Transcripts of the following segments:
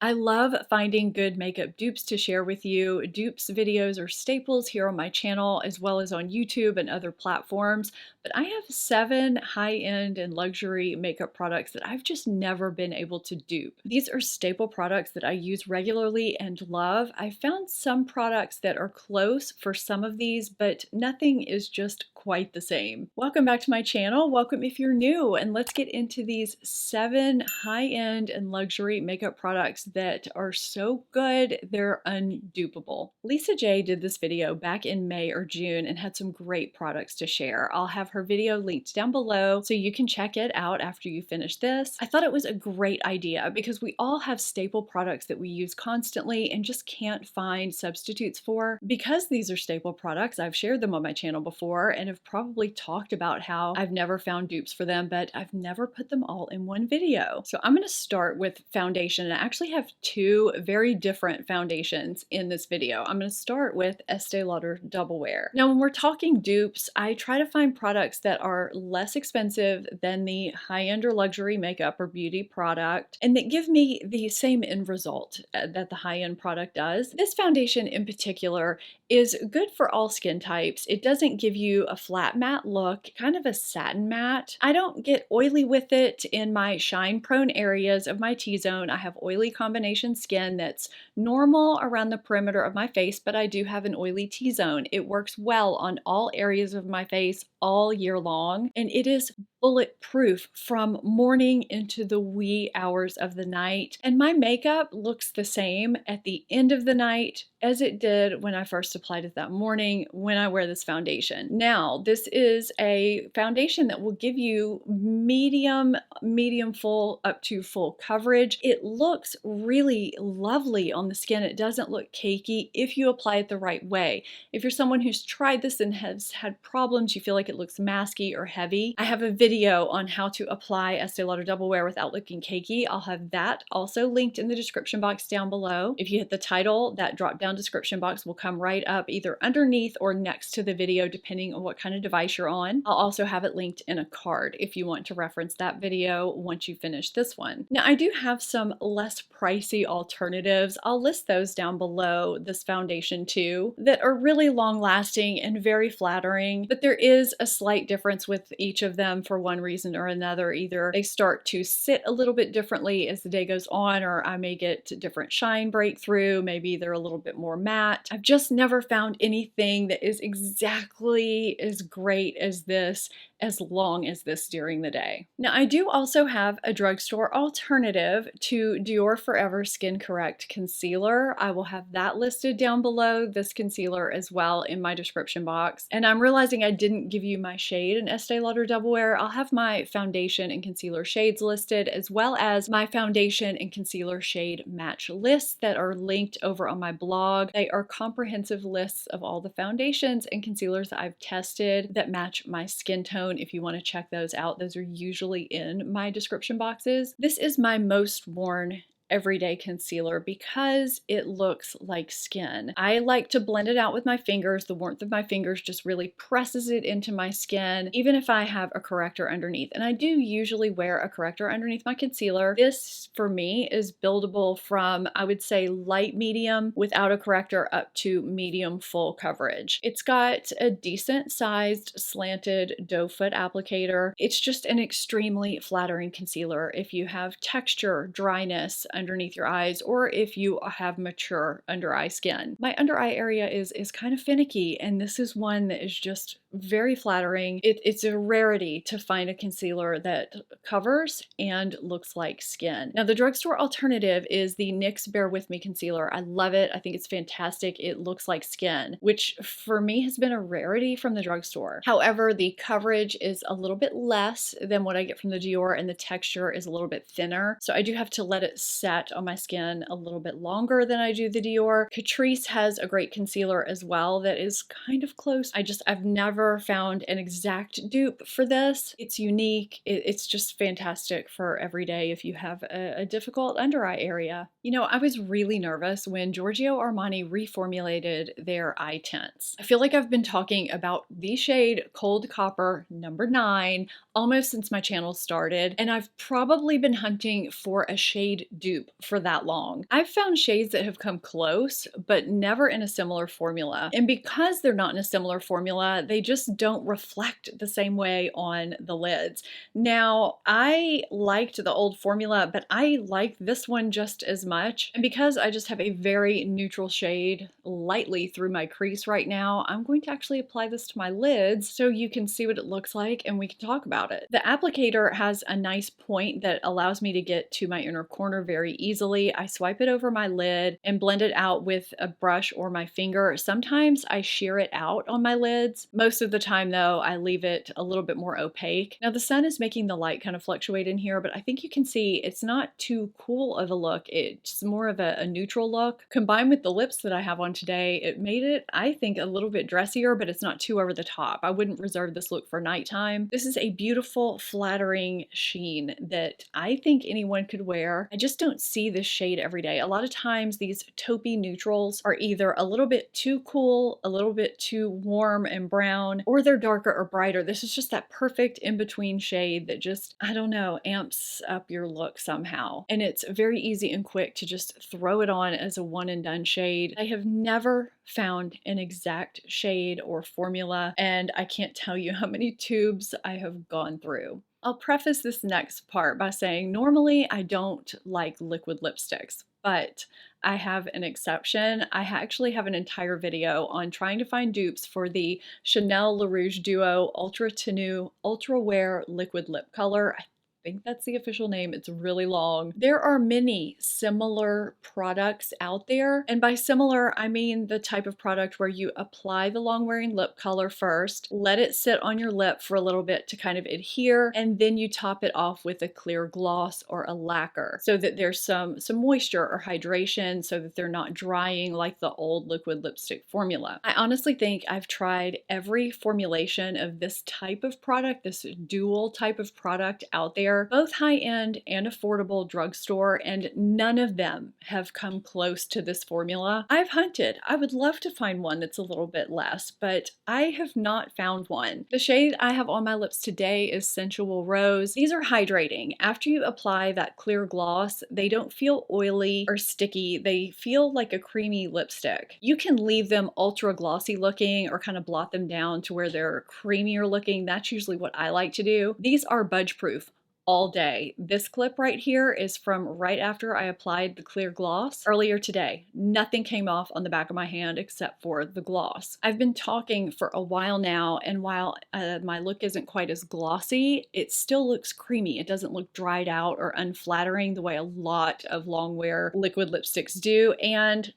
I love finding good makeup dupes to share with you. Dupes videos are staples here on my channel as well as on YouTube and other platforms, but I have 7 high-end and luxury makeup products that I've just never been able to dupe. These are staple products that I use regularly and love. I found some products that are close for some of these, but nothing is just quite the same. Welcome back to my channel. Welcome if you're new, and let's get into these 7 high-end and luxury makeup products that are so good they're undupable. Lisa J did this video back in May or June and had some great products to share. I'll have her video linked down below so you can check it out after you finish this. I thought it was a great idea because we all have staple products that we use constantly and just can't find substitutes for. Because these are staple products, I've shared them on my channel before and have probably talked about how I've never found dupes for them, but I've never put them all in one video. So I'm going to start with foundation, and I actually have 2 very different foundations in this video. I'm going to start with Estee Lauder Double Wear. Now, when we're talking dupes, I try to find products that are less expensive than the high-end or luxury makeup or beauty product, and that give me the same end result that the high-end product does. This foundation in particular is good for all skin types. It doesn't give you a flat matte look, kind of a satin matte. I don't get oily with it in my shine prone areas of my T-zone. I have oily combination skin that's normal around the perimeter of my face, but I do have an oily T-zone. It works well on all areas of my face all year long, and it is bulletproof from morning into the wee hours of the night. And my makeup looks the same at the end of the night as it did when I first applied it that morning when I wear this foundation. Now, this is a foundation that will give you medium full up to full coverage. It looks really lovely on the skin. It doesn't look cakey if you apply it the right way. If you're someone who's tried this and has had problems, you feel like it looks masky or heavy, I have a video on how to apply Estee Lauder Double Wear without looking cakey. I'll have that also linked in the description box down below. If you hit the title, that drop down description box will come right up either underneath or next to the video depending on what kind of device you're on. I'll also have it linked in a card if you want to reference that video once you finish this one. Now, I do have some less pricey alternatives. I'll list those down below this foundation too, that are really long lasting and very flattering, but there is a slight difference with each of them for one reason or another. Either they start to sit a little bit differently as the day goes on, or I may get different shine breakthrough. Maybe they're a little bit more matte. I've just never found anything that is exactly as great as this, as long as this during the day. Now, I do also have a drugstore alternative to Dior Forever Skin Correct Concealer. I will have that listed down below, this concealer as well, in my description box. And I'm realizing I didn't give you my shade in Estee Lauder Double Wear. I'll have my foundation and concealer shades listed, as well as my foundation and concealer shade match lists that are linked over on my blog. They are comprehensive lists of all the foundations and concealers that I've tested that match my skin tone. If you want to check those out, those are usually in my description boxes. This is my most worn everyday concealer because it looks like skin. I like to blend it out with my fingers. The warmth of my fingers just really presses it into my skin, even if I have a corrector underneath. And I do usually wear a corrector underneath my concealer. This, for me, is buildable from, I would say, light medium without a corrector up to medium full coverage. It's got a decent sized slanted doe foot applicator. It's just an extremely flattering concealer if you have texture, dryness underneath your eyes, or if you have mature under eye skin. My under eye area is kind of finicky, and this is one that is just very flattering. It's a rarity to find a concealer that covers and looks like skin. Now, the drugstore alternative is the NYX Bear With Me concealer. I love it. I think it's fantastic. It looks like skin, which for me has been a rarity from the drugstore. However, the coverage is a little bit less than what I get from the Dior, and the texture is a little bit thinner. So I do have to let it set on my skin a little bit longer than I do the Dior. Catrice has a great concealer as well that is kind of close. I've never never found an exact dupe for this. It's unique. It's just fantastic for every day if you have a difficult under eye area. You know, I was really nervous when Giorgio Armani reformulated their eye tints. I feel like I've been talking about the shade Cold Copper number 9 almost since my channel started, and I've probably been hunting for a shade dupe for that long. I've found shades that have come close, but never in a similar formula. And because they're not in a similar formula, they just don't reflect the same way on the lids. Now, I liked the old formula, but I like this one just as much. And because I just have a very neutral shade lightly through my crease right now, I'm going to actually apply this to my lids so you can see what it looks like and we can talk about it. The applicator has a nice point that allows me to get to my inner corner very easily. I swipe it over my lid and blend it out with a brush or my finger. Sometimes I shear it out on my lids. Most of the time though, I leave it a little bit more opaque. Now the sun is making the light kind of fluctuate in here, but I think you can see it's not too cool of a look. It's more of a neutral look. Combined with the lips that I have on today, it made it, I think, a little bit dressier, but it's not too over the top. I wouldn't reserve this look for nighttime. This is a beautiful, flattering sheen that I think anyone could wear. I just don't see this shade every day. A lot of times these taupey neutrals are either a little bit too cool, a little bit too warm and brown, or they're darker or brighter. This is just that perfect in-between shade that just, I don't know, amps up your look somehow. And it's very easy and quick to just throw it on as a one and done shade. I have never found an exact shade or formula, and I can't tell you how many tubes I have gone through. I'll preface this next part by saying normally I don't like liquid lipsticks, but I have an exception. I actually have an entire video on trying to find dupes for the Chanel Le Rouge Duo Ultra Tenue Ultra Wear Liquid Lip Color. I think that's the official name. It's really long. There are many similar products out there. And by similar, I mean the type of product where you apply the long wearing lip color first, let it sit on your lip for a little bit to kind of adhere, and then you top it off with a clear gloss or a lacquer so that there's some moisture or hydration so that they're not drying like the old liquid lipstick formula. I honestly think I've tried every formulation of this type of product, this dual type of product out there, both high-end and affordable drugstore, and none of them have come close to this formula. I've hunted. I would love to find one that's a little bit less, but I have not found one. The shade I have on my lips today is Sensual Rose. These are hydrating. After you apply that clear gloss, they don't feel oily or sticky. They feel like a creamy lipstick. You can leave them ultra glossy looking or kind of blot them down to where they're creamier looking. That's usually what I like to do. These are budge proof all day. This clip right here is from right after I applied the clear gloss earlier today. Nothing came off on the back of my hand except for the gloss. I've been talking for a while now, and while my look isn't quite as glossy, it still looks creamy. It doesn't look dried out or unflattering the way a lot of long wear liquid lipsticks do, and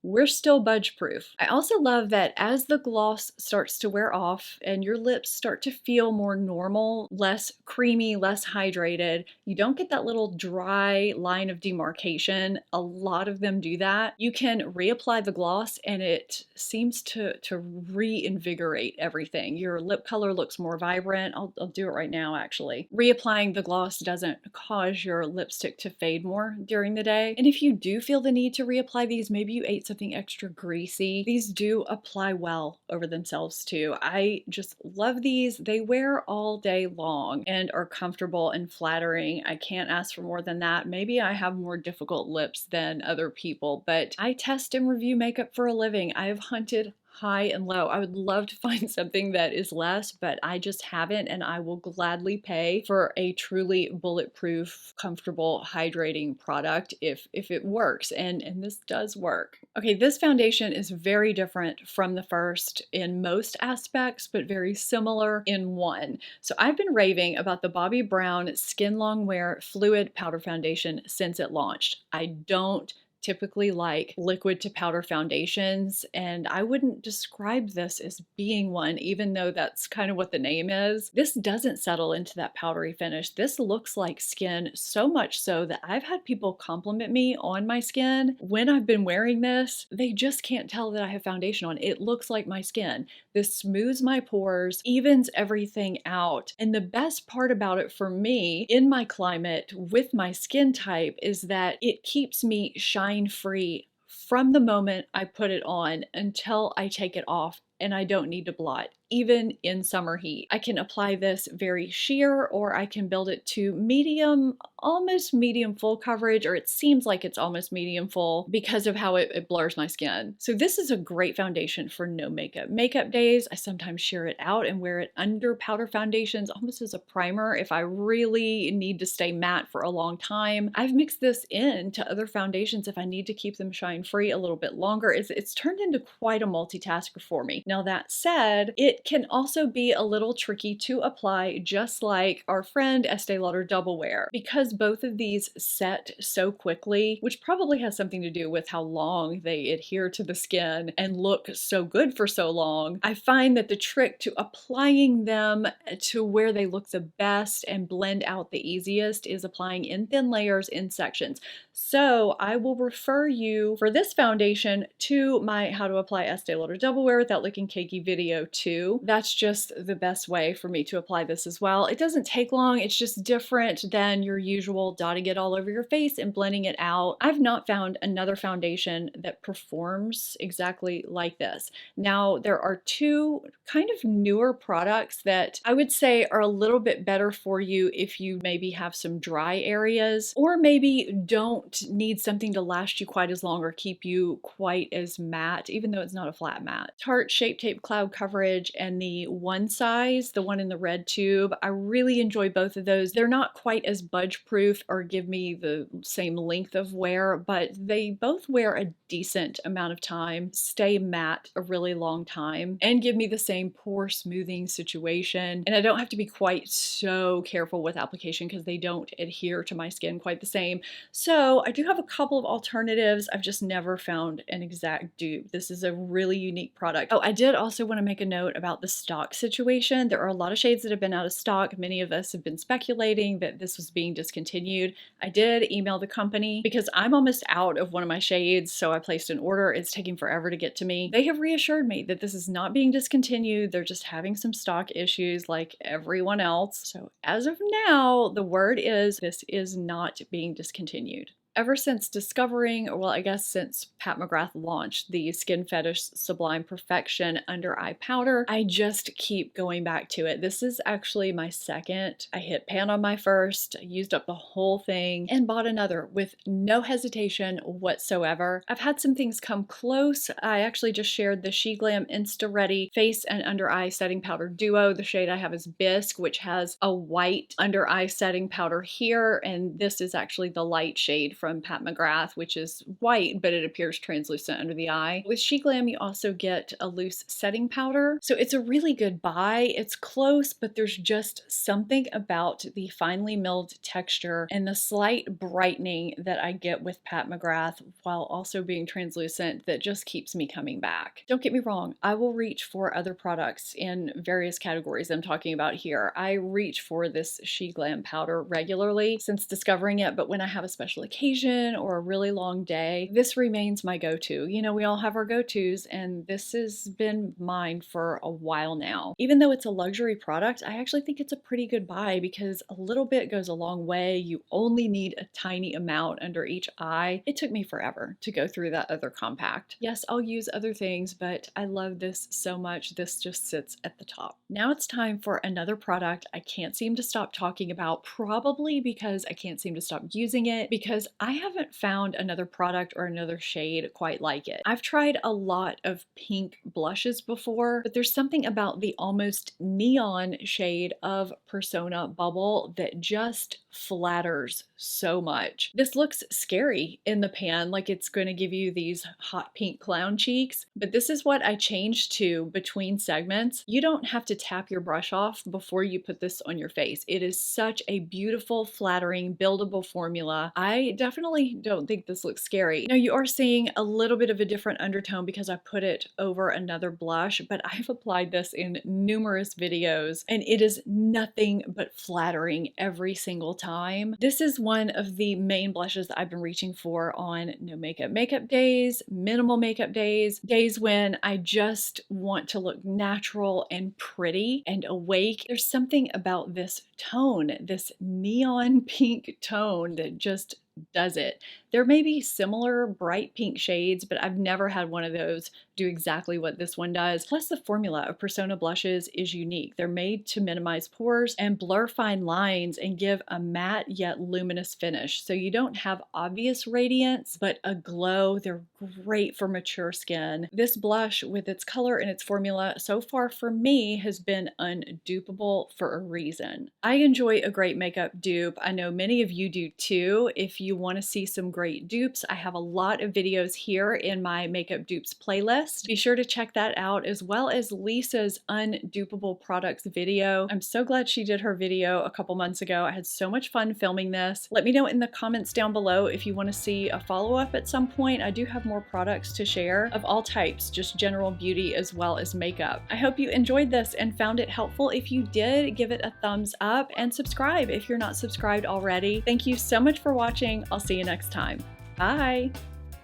we're still budge proof. I also love that as the gloss starts to wear off and your lips start to feel more normal, less creamy, less hydrated, you don't get that little dry line of demarcation. A lot of them do that. You can reapply the gloss and it seems to reinvigorate everything. Your lip color looks more vibrant. I'll do it right now actually. Reapplying the gloss doesn't cause your lipstick to fade more during the day. And if you do feel the need to reapply these, maybe you ate something extra greasy, these do apply well over themselves too. I just love these. They wear all day long and are comfortable and flattering. I can't ask for more than that. Maybe I have more difficult lips than other people, but I test and review makeup for a living. I have hunted high and low. I would love to find something that is less, but I just haven't, and I will gladly pay for a truly bulletproof, comfortable, hydrating product if it works, and this does work. Okay, this foundation is very different from the first in most aspects, but very similar in one. So I've been raving about the Bobbi Brown Skin Long Wear Fluid Powder Foundation since it launched. I don't typically like liquid to powder foundations, and I wouldn't describe this as being one, even though that's kind of what the name is. This doesn't settle into that powdery finish. This looks like skin, so much so that I've had people compliment me on my skin when I've been wearing this. They just can't tell that I have foundation on. It looks like my skin. This smooths my pores, evens everything out. And the best part about it for me in my climate with my skin type is that it keeps me shine free from the moment I put it on until I take it off, and I don't need to blot, even in summer heat. I can apply this very sheer, or I can build it to medium, almost medium full coverage, or it seems like it's almost medium full because of how it blurs my skin. So this is a great foundation for no makeup days. I sometimes sheer it out and wear it under powder foundations, almost as a primer if I really need to stay matte for a long time. I've mixed this into other foundations if I need to keep them shine free a little bit longer. It's turned into quite a multitasker for me. Now that said, it can also be a little tricky to apply, just like our friend Estee Lauder Double Wear, because both of these set so quickly, which probably has something to do with how long they adhere to the skin and look so good for so long. I find that the trick to applying them to where they look the best and blend out the easiest is applying in thin layers in sections. So I will refer you for this foundation to my How to Apply Estee Lauder Double Wear Without Looking Cakey video too. That's just the best way for me to apply this as well. It doesn't take long. It's just different than your usual dotting it all over your face and blending it out. I've not found another foundation that performs exactly like this. Now, there are two kind of newer products that I would say are a little bit better for you if you maybe have some dry areas, or maybe don't need something to last you quite as long or keep you quite as matte, even though it's not a flat matte. Tarte Shape Tape Cloud Coverage and the One Size, the one in the red tube. I really enjoy both of those. They're not quite as budge proof or give me the same length of wear, but they both wear a decent amount of time, stay matte a really long time, and give me the same pore smoothing situation. And I don't have to be quite so careful with application because they don't adhere to my skin quite the same. So I do have a couple of alternatives. I've just never found an exact dupe. This is a really unique product. Oh, I did also want to make a note about the stock situation. There are a lot of shades that have been out of stock. Many of us have been speculating that this was being discontinued. I did email the company because I'm almost out of one of my shades, so I placed an order. It's taking forever to get to me. They have reassured me that this is not being discontinued. They're just having some stock issues like everyone else. So as of now, the word is this is not being discontinued. Ever since discovering, or well, I guess since Pat McGrath launched the Skin Fetish Sublime Perfection Under Eye Powder, I just keep going back to it. This is actually my second. I hit pan on my first, used up the whole thing, and bought another with no hesitation whatsoever. I've had some things come close. I actually just shared the She Glam Insta Ready Face and Under Eye Setting Powder Duo. The shade I have is Bisque, which has a white under eye setting powder here, and this is actually the light shade from Pat McGrath, which is white, but it appears translucent under the eye. With She Glam, you also get a loose setting powder. So it's a really good buy. It's close, but there's just something about the finely milled texture and the slight brightening that I get with Pat McGrath while also being translucent that just keeps me coming back. Don't get me wrong, I will reach for other products in various categories I'm talking about here. I reach for this She Glam powder regularly since discovering it, but when I have a special occasion or a really long day, this remains my go-to. You know, we all have our go-tos, and this has been mine for a while now. Even though it's a luxury product, I actually think it's a pretty good buy because a little bit goes a long way. You only need a tiny amount under each eye. It took me forever to go through that other compact. Yes, I'll use other things, but I love this so much. This just sits at the top. Now it's time for another product I can't seem to stop talking about, probably because I can't seem to stop using it, because I haven't found another product or another shade quite like it. I've tried a lot of pink blushes before, but there's something about the almost neon shade of Persona Bubble that just flatters so much. This looks scary in the pan, like it's going to give you these hot pink clown cheeks, but this is what I changed to between segments. You don't have to tap your brush off before you put this on your face. It is such a beautiful, flattering, buildable formula. I definitely don't think this looks scary. Now you are seeing a little bit of a different undertone because I put it over another blush, but I've applied this in numerous videos and it is nothing but flattering every single time. This is one of the main blushes that I've been reaching for on no makeup days, minimal makeup days, days when I just want to look natural and pretty and awake. There's something about this tone, this neon pink tone that just does it. There may be similar bright pink shades, but I've never had one of those do exactly what this one does. Plus the formula of Persona blushes is unique. They're made to minimize pores and blur fine lines and give a matte yet luminous finish. So you don't have obvious radiance, but a glow. They're great for mature skin. This blush with its color and its formula so far for me has been undupable for a reason. I enjoy a great makeup dupe. I know many of you do too. If you want to see some great dupes, I have a lot of videos here in my makeup dupes playlist. Be sure to check that out, as well as Lisa's undupable products video. I'm so glad she did her video a couple months ago. I had so much fun filming this. Let me know in the comments down below if you want to see a follow-up at some point. I do have more products to share of all types, just general beauty as well as makeup. I hope you enjoyed this and found it helpful. If you did, give it a thumbs up and subscribe if you're not subscribed already. Thank you so much for watching. I'll see you next time. Bye.